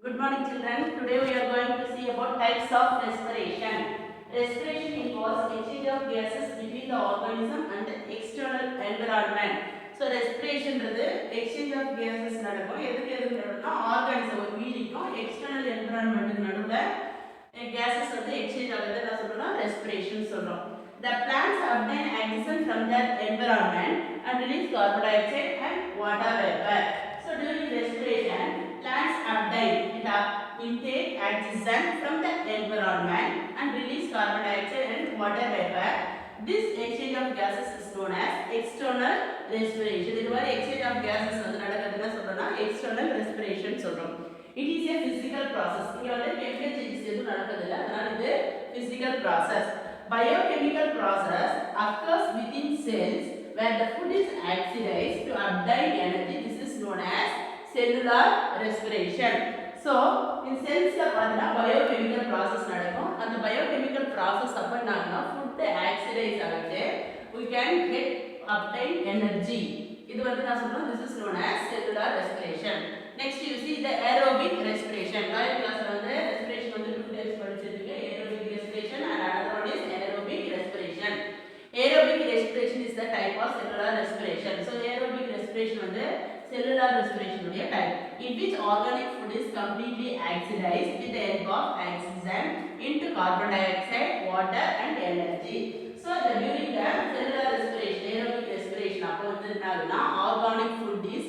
Good morning children. Today we are going to see about types of respiration. Respiration involves exchange of gases between the organism and the external environment. So respiration is exchange of gases நடக்கும். எதுக்கு நடக்கும்னா organism ஒரு உயிரிக்கும் external environment நடுவுல gases வந்து exchange ஆகுது என்ன சொல்றோம்னா respiration சொல்றோம். The plants obtain oxygen from their environment and release carbon dioxide and water vapor. So during respiration plants obtain intake oxygen from the environment and release carbon dioxide and water vapor. This exchange of gases is known as external respiration. இது மாதிரி exchange of gases வந்து நடக்குதுன்னா சொல்றோம்னா external respiration சொல்றோம். It is a physical process. இங்க வந்து chemical changes எதுவும் நடக்குது இல்ல, அதனால இது physical process. Biochemical process occurs within cells where the food is oxidized to obtain energy. This is known as cellular respiration. So in cells la pathina biochemical process nadakkum. And the biochemical process appo enna food oxidize agute we can get obtain energy. Idu vandu na solrom, this is known as cellular respiration. Next you see the aerobic respiration. Lower class la vandu respiration vandu two types padichirukku, aerobic respiration and another one is anaerobic respiration. Aerobic respiration is the type of cellular respiration. So aerobic respiration vandu cellular respiration உடைய type, in which organic food is completely oxidized with the help of oxygen into carbon dioxide, water and energy. So during the cellular respiration, aerobic respiration அப்போ வந்து என்னன்னா organic food is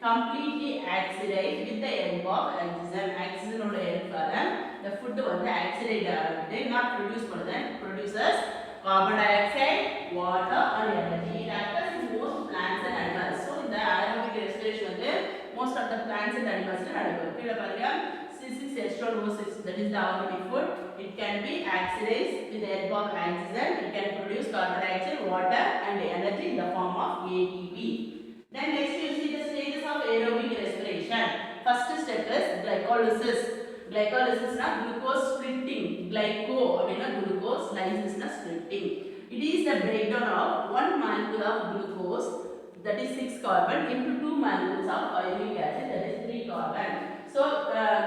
completely oxidized with the help of oxygen. Oxygen ஓட helpனால the food வந்து oxidate ஆகுது, not produce பண்ணுது, produces carbon dioxide, water and energy. It occurs in most plants and animals. So in the aerobic respiration வந்து most of the plants and animals நடக்கும். கீழ பாருங்க C6H12O6, that is the organic food. It can be oxidized with the help of oxygen. It can produce carbon dioxide, water and energy in the form of ATP. Then next you see the stages of aerobic respiration. First step is glycolysis. Glycolysis na glucose splitting. Glyco அப்படினா glucose, lysis na splitting. It is the breakdown of one molecule of glucose, that is 6 carbon, into two molecules of pyruvic acid, that is 3 carbon. So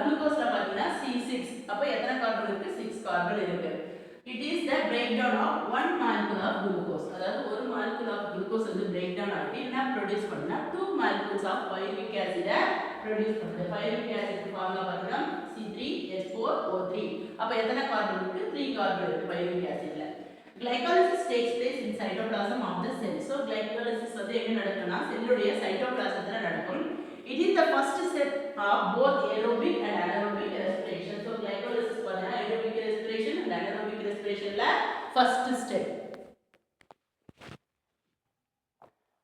glucose la pathina C6, அப்ப எத்தனை carbon இருக்கு? 6 carbon இருக்கு. It is the breakdown of one molecule of glucose. அதாவது ஒரு molecule of glucose வந்து breakdown ஆகி என்ன produce பண்ணா two molecules of pyruvic acid produce பண்ணுது. pyruvic acid ஃபார்முலா பாத்தீங்கன்னா C3H4O3. அப்ப எத்தனை கார்பன் இருக்கு? 3 கார்பன் இருக்கு pyruvic acidல. Glycolysis takes place in cytoplasm of the cell. So glycolysis வந்து எங்க நடக்கும்னா செல்லுடைய சைட்டோபிளாசத்துல நடக்கும். It is the first step of both aerobic and anaerobic respiration. So glycolysis பாத்தீங்கன்னா aerobic respiration and anaerobic respirationல first step.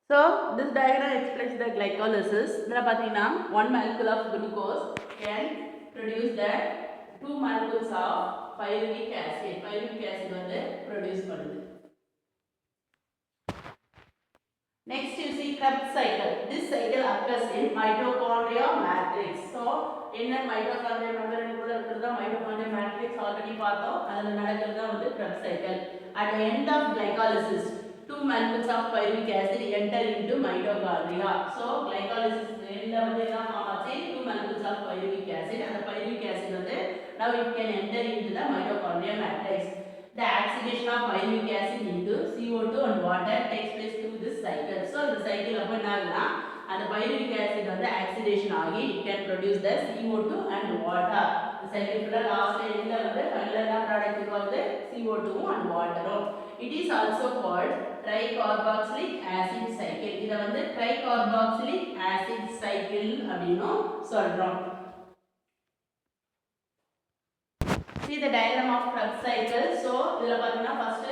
So this diagram explains the glycolysis. இதுல பாத்தீங்கன்னா one molecule of glucose can produce the two molecules of pyruvic acid. Pyruvic acid வந்து produce பண்ணுது. Next you see Krebs cycle. This cycle occurs in mitochondria matrix. So என்ன mitochondria membrane குள்ள இருக்குறதா mitochondria matrix already பார்த்தோம். அதுல நடக்குறது தான் வந்து Krebs cycle. At the end of glycolysis, two molecules of pyruvic acid enter into mitochondria. So glycolysis end வந்து என்ன form ஆச்சு? Two molecules of pyruvic acid. அந்த pyruvic acid வந்து now it can enter into the mitochondria matrix. The oxidation of pyruvic acid into CO2 and water takes place through this cycle. So the cycle அப்ப என்ன ஆகுதுன்னா அந்த pyruvic acid வந்து oxidation ஆகி it can produce the CO2 and water. The cycle full last endல வந்து final என்ன product வருது? CO2 and water. It is also called tricarboxylic acid cycle. இத வந்து tricarboxylic acid cycle அப்படினு சொல்றோம். See the diagram of Krebs cycle. So இதுல பாத்தீங்கன்னா first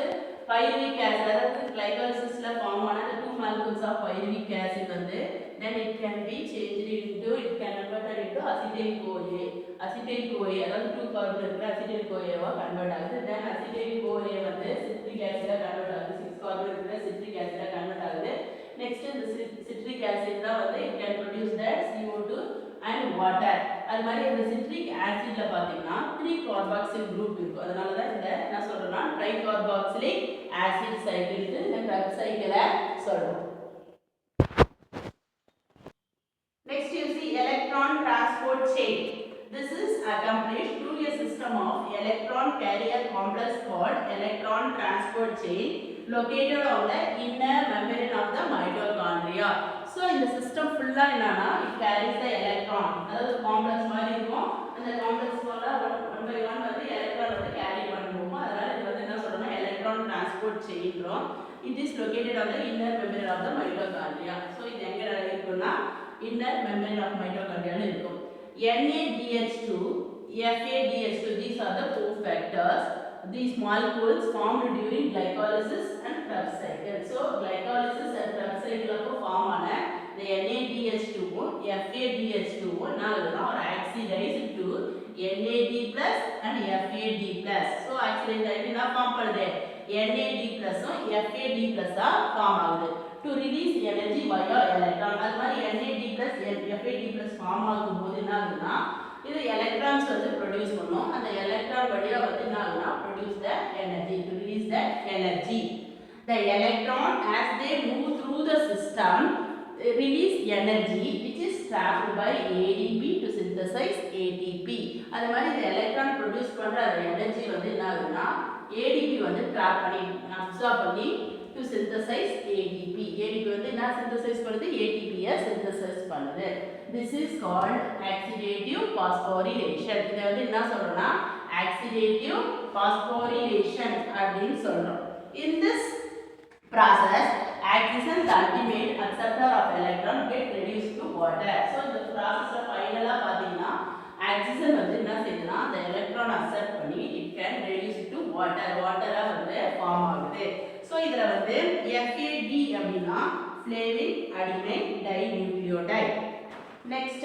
pyruvic acid, அதாவது glycolysisல form ஆன the two molecules of pyruvic acid வந்து then it can be changed into, it can converted into acetyl CoA. acetyl CoA அதாவது 2 carbon இருக்கிற acetyl CoA வா convert ஆகுது. then acetyl CoA வந்து citric acid ஆ convert ஆகுது. 6 carbon இருக்கிற citric acid ஆ convert ஆகுது. next இந்த citric acid தான் வந்து it can produce the CO2 and water. அது மாதிரி இந்த citric acidல பாத்தீங்கன்னா 3 carboxyl group இருக்கும். அதனால தான் இந்த என்ன சொல்றோம்னா tricarboxylic acid cycle க்கு இந்த Krebs cycle சொல்றோம். Next you see electron transport chain. This is electron carrier complex called electron transport chain located on the inner membrane of the mitochondria. So இந்த சிஸ்டம் ஃபுல்லா என்னன்னா it carries the electron, அதாவது complex மாதிரி இருக்கும். அந்த complex போல one by one வந்து electron வந்து கேரி பண்ணுவோம். அதனால இது வந்து என்ன சொல்றோம்னா electron transport chain. It is located on the inner membrane of the mitochondria. So இது எங்க இருக்குன்னா inner membrane of mitochondria ல இருக்கும். NADH2, FADH2, these are the cofactors. These molecules formed during glycolysis and Krebs cycle. So glycolysis and Krebs cycle form on the NADH2, FADH2 now are oxidized to NAD plus and FAD plus. So oxidized என்ன form பண்ணுது NAD plus FAD plus form ஆகுது to release energy via electron. அது மாதிரி NAD plus FAD plus form ஆகும்போது என்ன ஆகுதுன்னா இது electrons வந்து ப்ரொடியூஸ் பண்ணும். அந்த எலக்ட்ரான் வழியா வந்து என்ன ஆகுதுன்னா produce the energy, to release the energy. The electron as they move through the system release energy which is trapped by ADP to synthesize ATP. அது மாதிரி இந்த எலக்ட்ரான் ப்ரொடியூஸ் பண்ற அந்த எனர்ஜி வந்து என்ன ஆகுதுன்னா ADP வந்து ட்ராப் பண்ணி அப்சார்ப் பண்ணி to synthesize ADP. ADP வந்து என்ன synthesize பண்ணுது ATP ய synthesize பண்ணுது. This is called oxidative phosphorylation. இத வந்து என்ன சொல்றோம்னா oxidative phosphorylation அப்படினு சொல்றோம். In this process oxygen, the ultimate acceptor of electron, get reduced to water. So இந்த process ஃபைனலா பாத்தீங்கன்னா oxygen வந்து என்ன செய்யுதுன்னா the electron accept பண்ணி it can reduce to water. வாட்டரா வந்து ஃபார்ம் ஆகுது. So இதுல வந்து FAD அப்படினா flavin adenine dinucleotide. Next,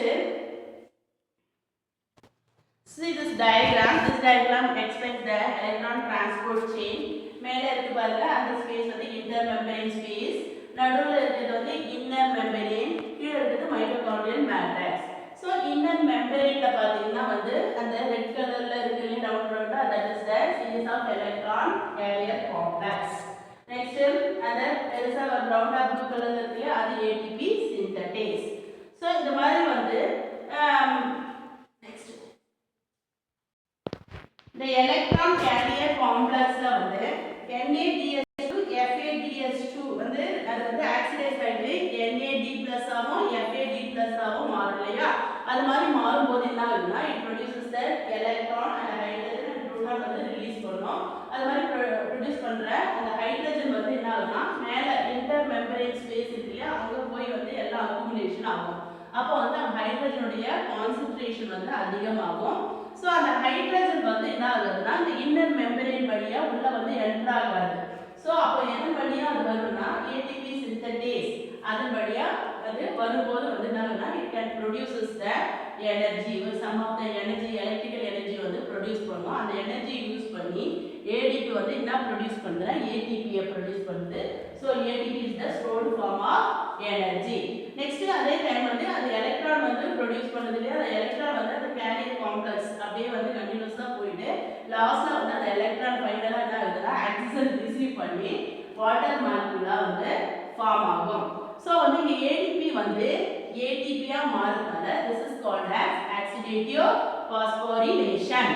see this diagram. This diagram explains the electron transport chain. மேல இருக்கு பாருங்க அந்த ஸ்பேஸ் வந்து inter membrane space, நடுவுல இருக்குது வந்து inner membrane, கீழ இருக்குது mitochondrial matrix. So inner membrane ல பாத்தீங்கன்னா வந்து அந்த ரெட் கலர்ல இருக்கு ரவுண்ட் ரவுண்டா, that is the series of electron carrier complex. Next அந்த பெருசா ரவுண்டா ப்ளூ கலர்ல இருக்கு அது ATP synthetase. So இந்த மாதிரி வந்து next the electron carrier complex ல வந்து NADH2 FADH2 வந்து அது வந்து ஆக்சிடைஸ் ஆயிட்டு NAD+ ஆகும் FAD+ ஆகும் மாறும் இல்லையா. அது மாதிரி மாறும்போது என்ன ஆகுதுன்னா it produces the electron and hydrogen and proton வந்து ரிலீஸ் பண்ணும். அது மாதிரி ப்ரொடியூஸ் பண்ற அந்த ஹைட்ரஜன் வந்து என்ன ஆகும்னா மேல இன்டர் மெம்பரேன் ஸ்பேஸ் இருக்குல்லையா அங்க போய் வந்து எல்லாம் அக்குமுலேஷன் ஆகும். அப்போ வந்து அந்த ஹைட்ரஜனுடைய கான்சென்ட்ரேஷன் வந்து அதிகமாகும். ஸோ அந்த ஹைட்ரஜன் வந்து என்ன ஆகுதுன்னா இந்த இன்னர் மெம்பரேன் வழியா உள்ள வந்து என்டர் ஆகாது. ஸோ அப்போ எதன் வழியா அது வரும்னா ATP சிந்தடேஸ் அதன் வழியா அது வரும்போது வந்து என்ன ஆகுதுன்னா it can produces the energy, some of the energy electrical energy வந்து ப்ரொடியூஸ் பண்ணும். அந்த எனர்ஜி யூஸ் பண்ணி ADP வந்து என்ன ப்ரொடியூஸ் பண்ணுதுன்னா ATP யை ப்ரொடியூஸ் பண்ணுது. So ATP is the stored form of energy. Next அதே டைம் வந்து அந்த எலக்ட்ரான் வந்து ப்ரொடியூஸ் பண்ணது இல்லையா, அந்த எலக்ட்ரான் வந்து அந்த கேரியர் காம்ப்ளெக்ஸ் அப்படியே வந்து கண்டினியூஸா போயிட்டு லாஸ்ட்ல வந்து அந்த எலக்ட்ரான் ஃபைனலா என்ன ஆகுதுன்னா ஆக்சிஜன் ரிசீவ் பண்ணி வாட்டர் மாலிகுலா வந்து ஃபார்ம் ஆகும். ஸோ வந்து இங்க ADP வந்து ATP ah மாறுறதுனால this is called as oxidative phosphorylation.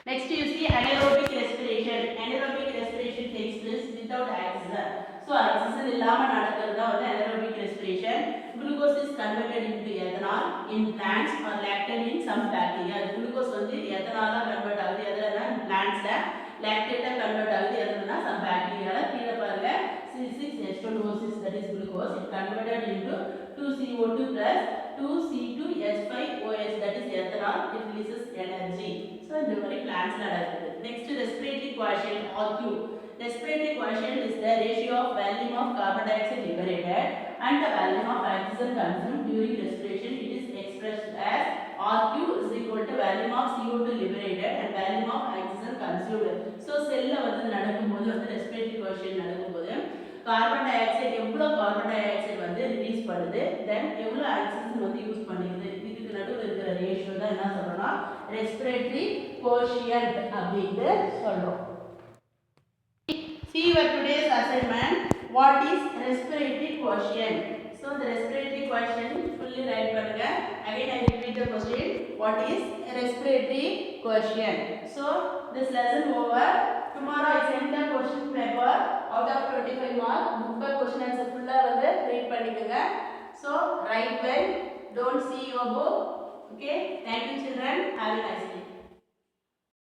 Next you see anaerobic respiration. Anaerobic respiration takes place without oxygen. So oxygen இல்லாம நடக்கிறது தான் வந்து anaerobic respiration. Glucose is converted into ethanol in plants or lactate in some bacteria. Glucose வந்து ethanol ஆ convert ஆகுது. எதுலனா plants ல lactate ஆ convert ஆகுது. எதுலனா some bacteria ல கீழ பாருங்க C6H12O6 that is glucose, it converted into 2CO2 plus 2C2H5OH that is ethanol, it releases energy. So இந்த மாதிரி plants ல நடக்குது. Next respiratory quotient RQ. Respiratory quotient is the ratio of volume of carbon dioxide liberated and the volume of oxygen consumed during respiration. It is expressed as RQ is equal to volume of CO2 liberated and volume of oxygen consumed. So cell ல வந்து நடக்கும்போது வந்து respiratory quotient நடக்கும்போது carbon di oxide எவ்வளவு carbon di oxide வந்து release பண்ணுது, தென் எவ்வளவு oxygen வந்து யூஸ் பண்ணிக்குது, இதுக்கு நடுவுல இருக்கிற ரேஷியோ தான் என்ன சொல்றோம்னா ரெஸ்பிரேட்டரி கோஷியன்ட் அப்படினு சொல்றோம். See your today's assignment. What is respiratory quotient? So the respiratory question fully write பண்ணுங்க. Again I repeat the question. What is a respiratory question? So this lesson over. Tomorrow I send the question paper out of 25 mark. Book by question answer full வந்து read பண்ணிக்கங்க. So write well. Don't see your book. Okay. Thank you children. Have a nice day.